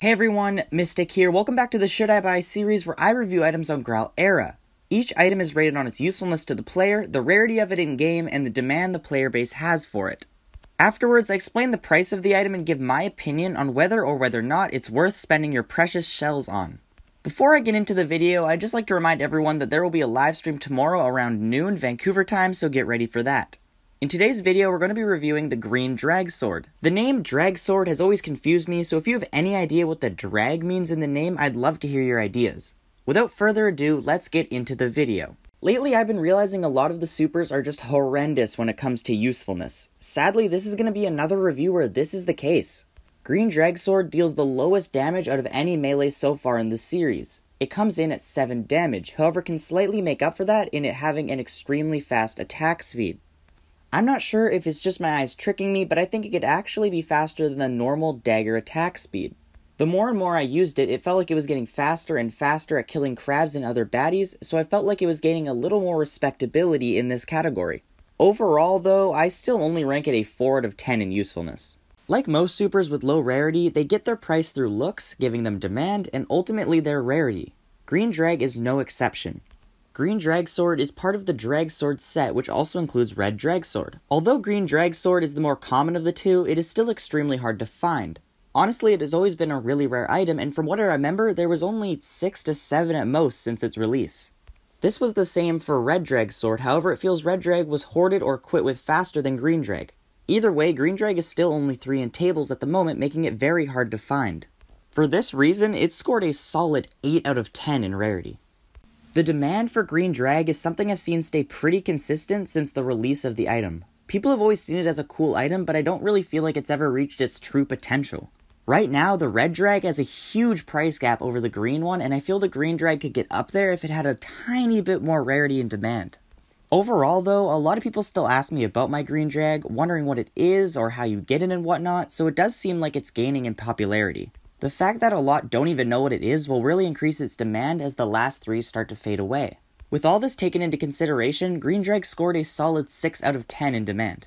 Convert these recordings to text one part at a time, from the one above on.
Hey everyone, Mistik here. Welcome back to the Should I Buy series where I review items on Graal era. Each item is rated on its usefulness to the player, the rarity of it in game, and the demand the player base has for it. Afterwards, I explain the price of the item and give my opinion on whether or not it's worth spending your precious shells on. Before I get into the video, I'd just like to remind everyone that there will be a live stream tomorrow around noon Vancouver time, so get ready for that. In today's video, we're going to be reviewing the green drag sword. The name drag sword has always confused me, so if you have any idea what the drag means in the name, I'd love to hear your ideas. Without further ado, let's get into the video. Lately, I've been realizing a lot of the supers are just horrendous when it comes to usefulness. Sadly, this is going to be another review where this is the case. Green drag sword deals the lowest damage out of any melee so far in the series. It comes in at 7 damage, however can slightly make up for that in it having an extremely fast attack speed. I'm not sure if it's just my eyes tricking me, but I think it could actually be faster than the normal dagger attack speed. The more and more I used it, it felt like it was getting faster and faster at killing crabs and other baddies, so I felt like it was gaining a little more respectability in this category. Overall though, I still only rank it a 4 out of 10 in usefulness. Like most supers with low rarity, they get their price through looks, giving them demand, and ultimately their rarity. Green drag is no exception. Green drag sword is part of the drag sword set, which also includes red drag sword. Although green drag sword is the more common of the two, it is still extremely hard to find. Honestly, it has always been a really rare item, and from what I remember, there was only 6 to 7 at most since its release. This was the same for red drag sword, however it feels red drag was hoarded or quit with faster than green drag. Either way, green drag is still only 3 in tables at the moment, making it very hard to find. For this reason, it scored a solid 8 out of 10 in rarity. The demand for green drag is something I've seen stay pretty consistent since the release of the item. People have always seen it as a cool item, but I don't really feel like it's ever reached its true potential. Right now, the red drag has a huge price gap over the green one, and I feel the green drag could get up there if it had a tiny bit more rarity and demand. Overall though, a lot of people still ask me about my green drag, wondering what it is or how you get it and whatnot, so it does seem like it's gaining in popularity. The fact that a lot don't even know what it is will really increase its demand as the last 3 start to fade away. With all this taken into consideration, green drag scored a solid 6 out of 10 in demand.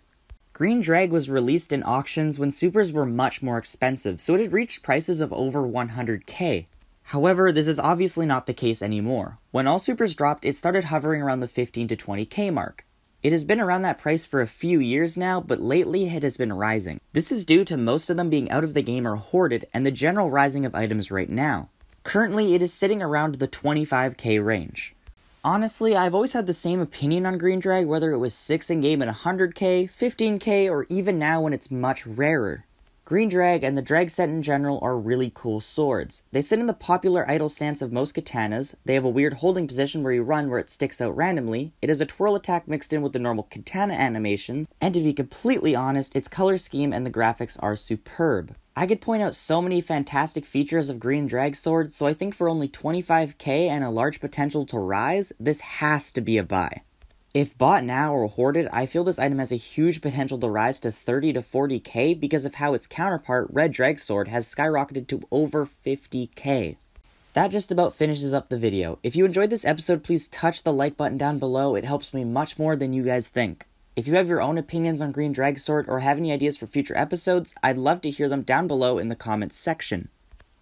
Green drag was released in auctions when supers were much more expensive, so it had reached prices of over 100k. However, this is obviously not the case anymore. When all supers dropped, it started hovering around the 15 to 20k mark. It has been around that price for a few years now, but lately it has been rising. This is due to most of them being out of the game or hoarded, and the general rising of items right now. Currently, it is sitting around the 25k range. Honestly, I've always had the same opinion on green drag, whether it was 6 in game at 100k, 15k, or even now when it's much rarer. Green drag and the drag set in general are really cool swords. They sit in the popular idle stance of most katanas, they have a weird holding position where you run where it sticks out randomly, it has a twirl attack mixed in with the normal katana animations, and to be completely honest, its color scheme and the graphics are superb. I could point out so many fantastic features of green drag sword, so I think for only 25k and a large potential to rise, this has to be a buy. If bought now or hoarded, I feel this item has a huge potential to rise to 30 to 40k because of how its counterpart, red drag sword, has skyrocketed to over 50k. That just about finishes up the video. If you enjoyed this episode, please touch the like button down below, it helps me much more than you guys think. If you have your own opinions on green drag sword or have any ideas for future episodes, I'd love to hear them down below in the comments section.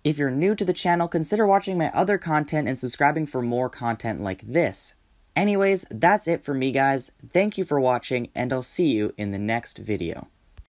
If you're new to the channel, consider watching my other content and subscribing for more content like this. Anyways, that's it for me guys, thank you for watching, and I'll see you in the next video.